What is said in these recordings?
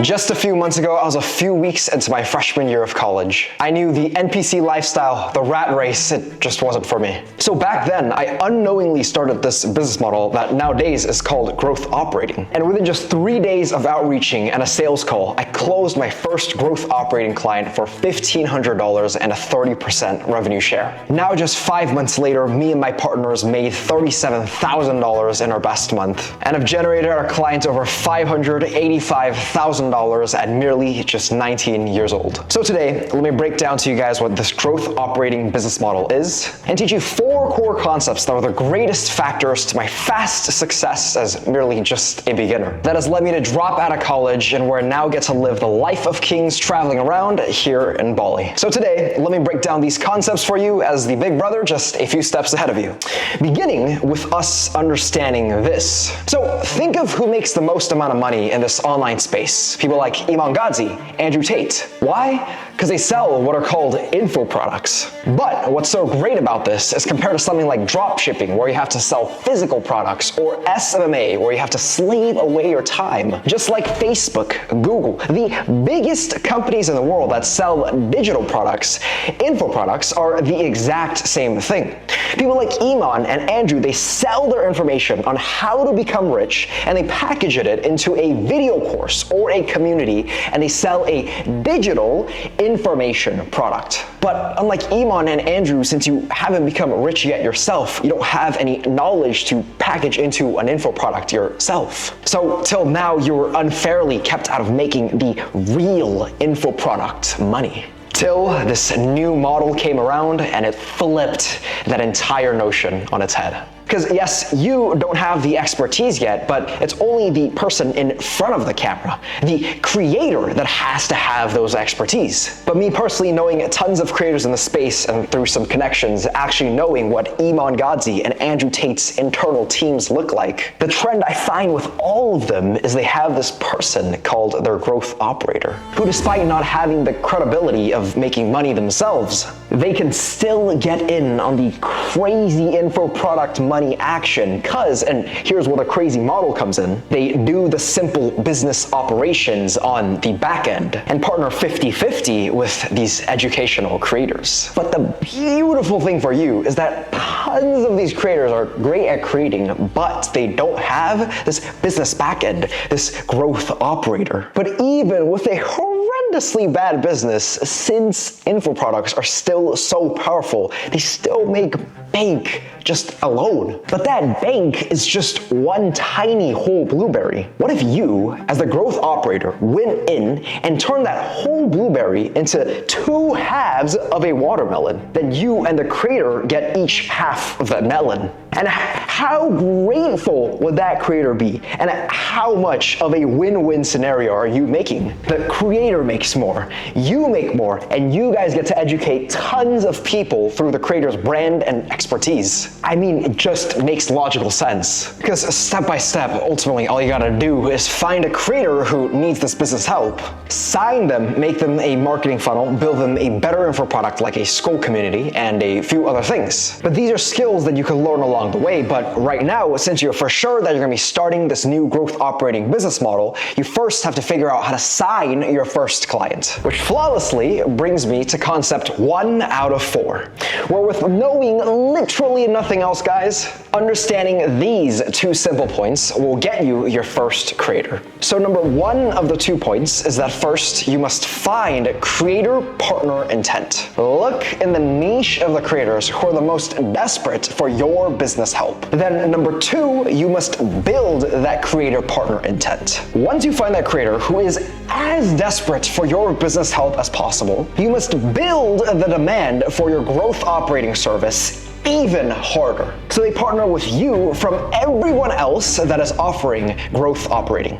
Just a few months ago, I was a few weeks into my freshman year of college. I knew the NPC lifestyle, the rat race, it just wasn't for me. So back then, I unknowingly started this business model that nowadays is called growth operating. And within just 3 days of outreaching and a sales call, I closed my first growth operating client for $1,500 and a 30% revenue share. Now just 5 months later, me and my partners made $37,000 in our best month and have generated our clients over $585,000 at merely just 19 years old. So today, let me break down to you guys what this growth operating business model is and teach you 4 core concepts that are the greatest factors to my fast success as merely just a beginner. That has led me to drop out of college and where I now get to live the life of kings traveling around here in Bali. So today, let me break down these concepts for you as the big brother just a few steps ahead of you. Beginning with us understanding this. So think of who makes the most amount of money in this online space. People like Iman Gadzhi, Andrew Tate. Why? Because they sell what are called info products. But what's so great about this is compared to something like drop shipping, where you have to sell physical products, or SMMA, where you have to slave away your time. Just like Facebook, Google, the biggest companies in the world that sell digital products, info products are the exact same thing. People like Iman and Andrew, they sell their information on how to become rich and they package it into a video course or a community, and they sell a digital information product. But unlike Iman and Andrew, since you haven't become rich yet yourself, you don't have any knowledge to package into an info product yourself. So till now, you were unfairly kept out of making the real info product money. Till this new model came around and it flipped that entire notion on its head. Because yes, you don't have the expertise yet, but it's only the person in front of the camera, the creator, that has to have those expertise. But me personally, knowing tons of creators in the space and through some connections, actually knowing what Iman Gadzhi and Andrew Tate's internal teams look like, the trend I find with all of them is they have this person called their growth operator, who despite not having the credibility of making money themselves, they can still get in on the crazy info product money action, because, and here's where the crazy model comes in, they do the simple business operations on the back end and partner 50-50 with these educational creators. But the beautiful thing for you is that tons of these creators are great at creating, but they don't have this business back end, this growth operator. But even with a horrendously bad business, since info products are still so powerful, they still make bank just alone. But that bank is just one tiny whole blueberry. What if you, as the growth operator, went in and turned that whole blueberry into 2 halves of a watermelon? Then you and the creator get each half of that melon. And how grateful would that creator be? And how much of a win-win scenario are you making? The creator makes more, you make more, and you guys get to educate tons of people through the creator's brand and expertise. I mean, it just makes logical sense. Because step by step, ultimately, all you gotta do is find a creator who needs this business help, sign them, make them a marketing funnel, build them a better info product like a Skool community, and a few other things. But these are skills that you can learn along the way. But right now, since you're for sure that you're gonna be starting this new growth operating business model, you first have to figure out how to sign your first client, which flawlessly brings me to concept 1 out of 4, where with knowing literally nothing else, guys, understanding these 2 simple points will get you your first creator. So number 1 of the 2 points is that first, you must find creator partner intent. Look in the niche of the creators who are the most desperate for your business help. Then number 2, you must build that creator partner intent. Once you find that creator who is as desperate for your business help as possible, you must build the demand for your growth operating service even harder. So they partner with you from everyone else that is offering growth operating.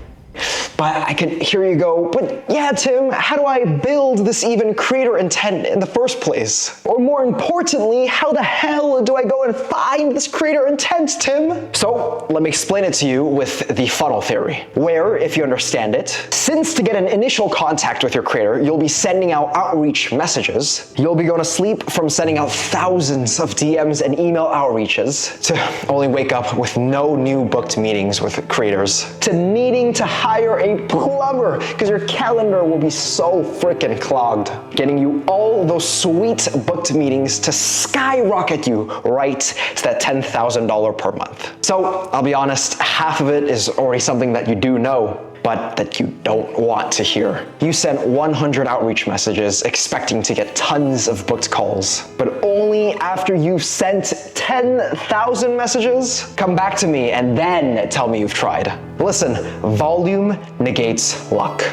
But I can hear you go, but yeah, Tim, how do I build this even creator intent in the first place? Or more importantly, how the hell do I go and find this creator intent, Tim? So let me explain it to you with the funnel theory, where, if you understand it, since to get an initial contact with your creator, you'll be sending out outreach messages, you'll be going to sleep from sending out thousands of DMs and email outreaches to only wake up with no new booked meetings with creators, to needing to hire a plumber, because your calendar will be so freaking clogged, getting you all those sweet booked meetings to skyrocket you right to that $10,000 per month. So I'll be honest, half of it is already something that you do know, but that you don't want to hear. You sent 100 outreach messages expecting to get tons of booked calls, but only after you've sent 10,000 messages? Come back to me and then tell me you've tried. Listen, volume negates luck.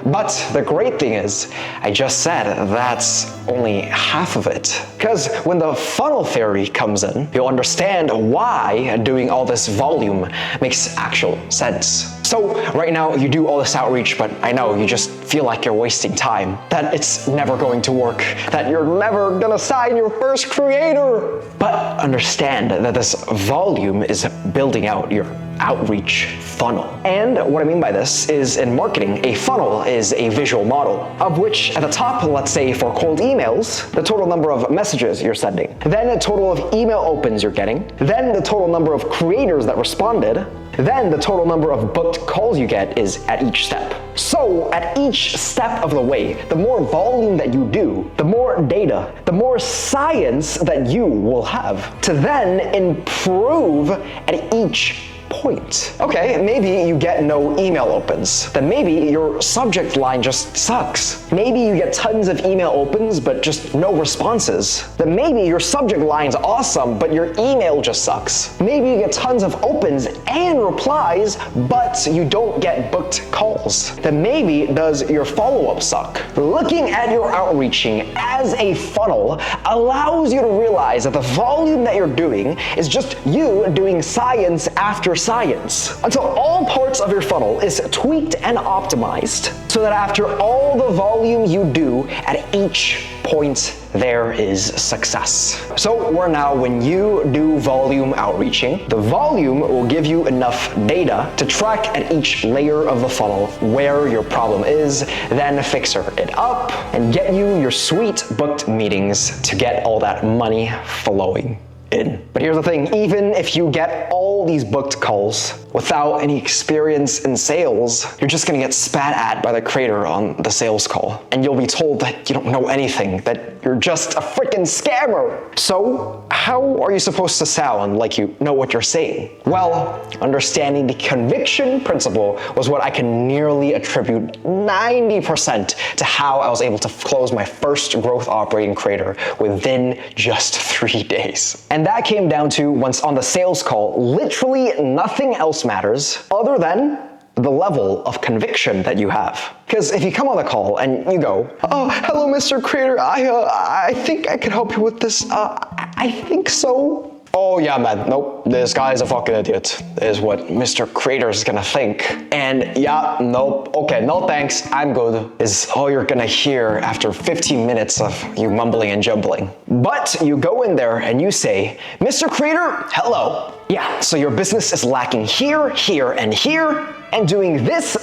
But the great thing is, I just said that's only half of it. Because when the funnel theory comes in, you'll understand why doing all this volume makes actual sense. So right now you do all this outreach, but I know you just feel like you're wasting time, that it's never going to work, that you're never gonna sign your first creator. But understand that this volume is building out your outreach funnel. And what I mean by this is, in marketing, a funnel is a visual model, of which at the top, let's say for cold emails, the total number of messages you're sending, then the total of email opens you're getting, then the total number of creators that responded, then the total number of booked calls you get is at each step. So at each step of the way, the more volume that you do, the more data, the more science that you will have to then improve at each point. Okay, maybe you get no email opens. Then maybe your subject line just sucks. Maybe you get tons of email opens, but just no responses. Then maybe your subject line's awesome, but your email just sucks. Maybe you get tons of opens and replies, but you don't get booked calls. Then maybe does your follow-up suck? Looking at your outreaching as a funnel allows you to realize that the volume that you're doing is just you doing science after science, until all parts of your funnel is tweaked and optimized, so that after all the volume you do, at each point there is success. So where now when you do volume outreaching, the volume will give you enough data to track at each layer of the funnel where your problem is, then fix it up, and get you your sweet booked meetings to get all that money flowing in. But here's the thing, even if you get all these booked calls without any experience in sales, you're just gonna get spat at by the creator on the sales call. And you'll be told that you don't know anything, that you're just a freaking scammer. So how are you supposed to sound like you know what you're saying? Well, understanding the conviction principle was what I can nearly attribute 90% to how I was able to close my first growth operating creator within just 3 days. And that came down to, once on the sales call, literally nothing else matters other than the level of conviction that you have. Because if you come on the call and you go, "Oh, hello, Mr. Creator, I think I could help you with this. I think so." "Oh yeah, man, nope, this guy's a fucking idiot," is what Mr. Creator is gonna think. And "Yeah, nope, okay, no thanks, I'm good," is all you're gonna hear after 15 minutes of you mumbling and jumbling. But you go in there and you say, "Mr. Creator, hello. Yeah, so your business is lacking here, here, and here, and doing this,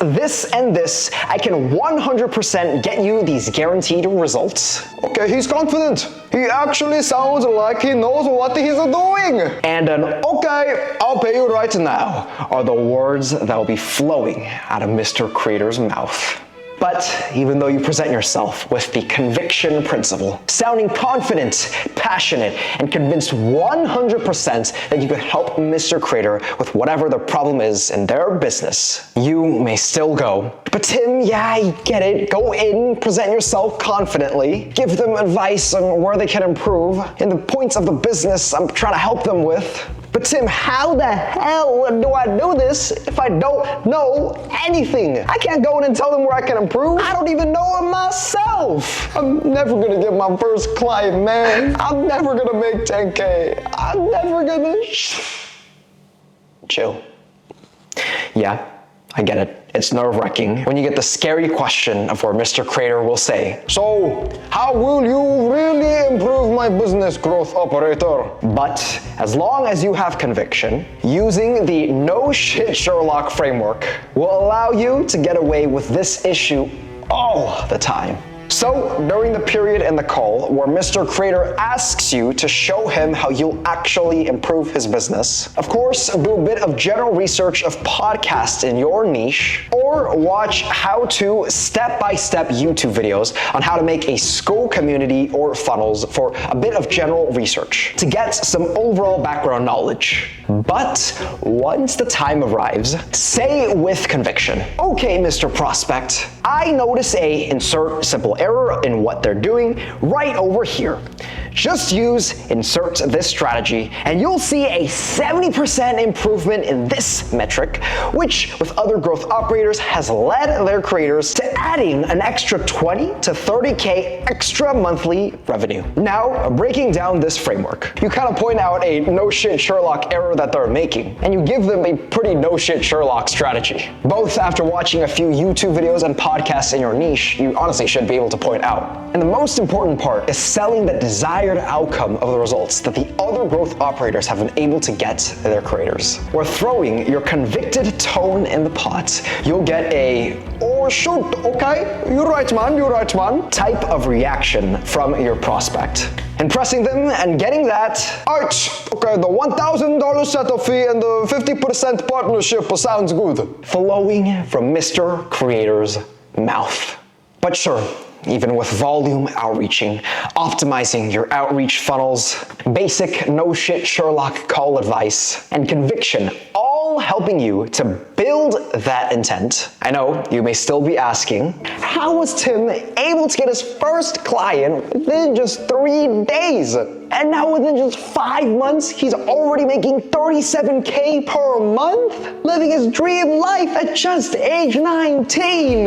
and this, I can 100% get you these guaranteed results." "Okay, he's confident. He actually sounds like he knows what he's doing." And an "okay, I'll pay you right now" are the words that will be flowing out of Mr. Creator's mouth. But even though you present yourself with the conviction principle, sounding confident, passionate, and convinced 100% that you can help Mr. Creator with whatever the problem is in their business, you may still go, "But Tim, yeah, I get it. Go in, present yourself confidently, give them advice on where they can improve in the points of the business I'm trying to help them with. But Tim, how the hell do I do this if I don't know anything? I can't go in and tell them where I can improve. I don't even know it myself. I'm never gonna get my first client, man. I'm never gonna make 10K. I'm never gonna..." Chill. Yeah, I get it. It's nerve-wracking when you get the scary question of where Mr. Creator will say, "So, how will you really improve my business, growth operator?" But as long as you have conviction, using the no shit Sherlock Framework will allow you to get away with this issue all the time. So, during the period in the call where Mr. Creator asks you to show him how you'll actually improve his business, of course, do a bit of general research of podcasts in your niche, or or watch how-to step-by-step YouTube videos on how to make a Skool community or funnels for a bit of general research to get some overall background knowledge. But once the time arrives, say with conviction, okay, Mr. Prospect, I notice a insert simple error in what they're doing right over here. Just use insert this strategy and you'll see a 70% improvement in this metric, which with other growth operators has led their creators to adding an extra 20 to 30K extra monthly revenue. Now, breaking down this framework, you kind of point out a no shit Sherlock error that they're making, and you give them a pretty no shit Sherlock strategy. Both after watching a few YouTube videos and podcasts in your niche, you honestly should be able to point out. And the most important part is selling the desired outcome of the results that the other growth operators have been able to get to their creators. Or throwing your convicted tone in the pot, you'll get a, oh shoot, okay, you're right man, type of reaction from your prospect. Impressing them and getting that, ouch, okay, the $1,000 setup fee and the 50% partnership sounds good, flowing from Mr. Creator's mouth. But sure, even with volume outreaching, optimizing your outreach funnels, basic no shit Sherlock call advice, and conviction, all helping you to build that intent. I know you may still be asking, how was Tim able to get his first client within just 3 days? And now within just 5 months, he's already making $37K per month, living his dream life at just age 19.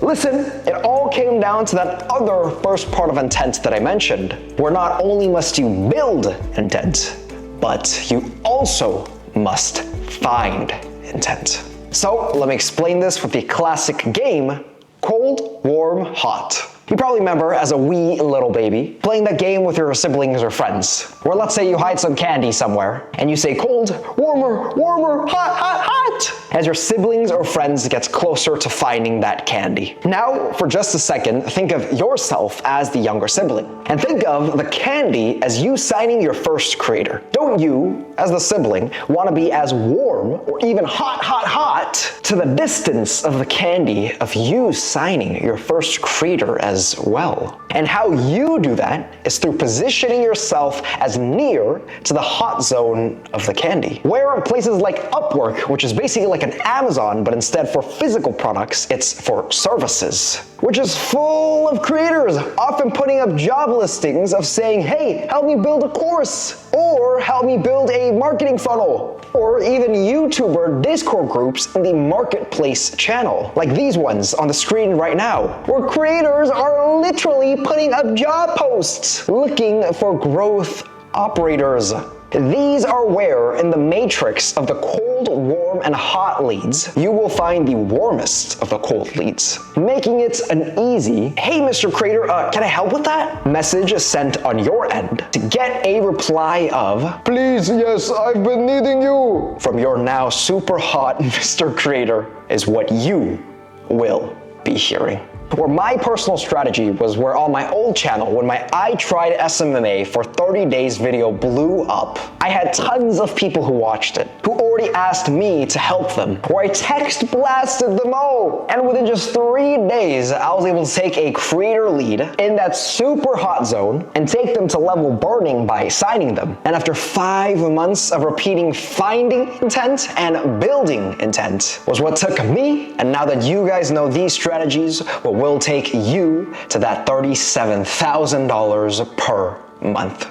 Listen, it all came down to that other first part of intent that I mentioned, where not only must you build intent, but you also must find intent. So let me explain this with the classic game, cold, warm, hot. You probably remember as a wee little baby playing that game with your siblings or friends, where let's say you hide some candy somewhere and you say cold, warmer, warmer, hot, hot, hot, as your siblings or friends gets closer to finding that candy. Now, for just a second, think of yourself as the younger sibling and think of the candy as you signing your first creator. Don't you, as the sibling, want to be as warm or even hot, hot, hot to the distance of the candy of you signing your first creator as well? And how you do that is through positioning yourself as near to the hot zone of the candy. Where places like Upwork, which is basically like an Amazon, but instead for physical products, it's for services, which is full of creators, often putting up job listings of saying, hey, help me build a course, or help me build a marketing funnel, or even YouTuber Discord groups in the marketplace channel, like these ones on the screen right now, where creators are literally putting up job posts looking for growth operators. These are where, in the matrix of the cold, warm, and hot leads, you will find the warmest of the cold leads, making it an easy, hey Mr. Creator, can I help with that? Message sent on your end to get a reply of, please, yes, I've been needing you, from your now super hot Mr. Creator is what you will be hearing. Where my personal strategy was where on my old channel, when my I tried SMMA for 30 days video blew up, I had tons of people who watched it, who already asked me to help them, where I text blasted them all. And within just 3 days, I was able to take a creator lead in that super hot zone and take them to level burning by signing them. And after 5 months of repeating finding intent and building intent was what took me, and now that you guys know these strategies, will take you to that $37,000 per month.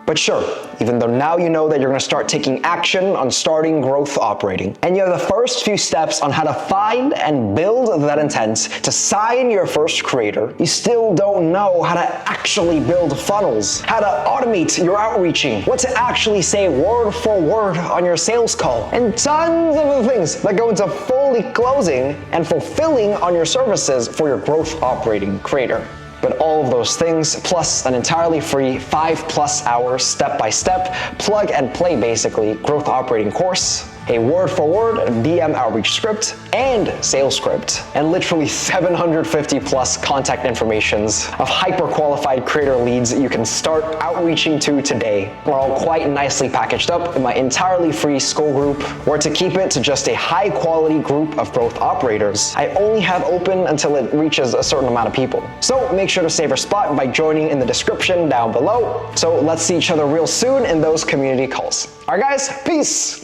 But sure, even though now you know that you're gonna start taking action on starting growth operating, and you have the first few steps on how to find and build that intent to sign your first creator, you still don't know how to actually build funnels, how to automate your outreaching, what to actually say word for word on your sales call, and tons of other things that go into fully closing and fulfilling on your services for your growth operating creator. But all of those things, plus an entirely free 5+ hour step-by-step, plug and play basically, growth operating course, a word-for-word DM outreach script, and sales script, and literally 750 plus contact informations of hyper-qualified creator leads that you can start outreaching to today. We're all quite nicely packaged up in my entirely free Skool group, where to keep it to just a high-quality group of growth operators, I only have open until it reaches a certain amount of people. So make sure to save your spot by joining in the description down below. So let's see each other real soon in those community calls. All right, guys, peace.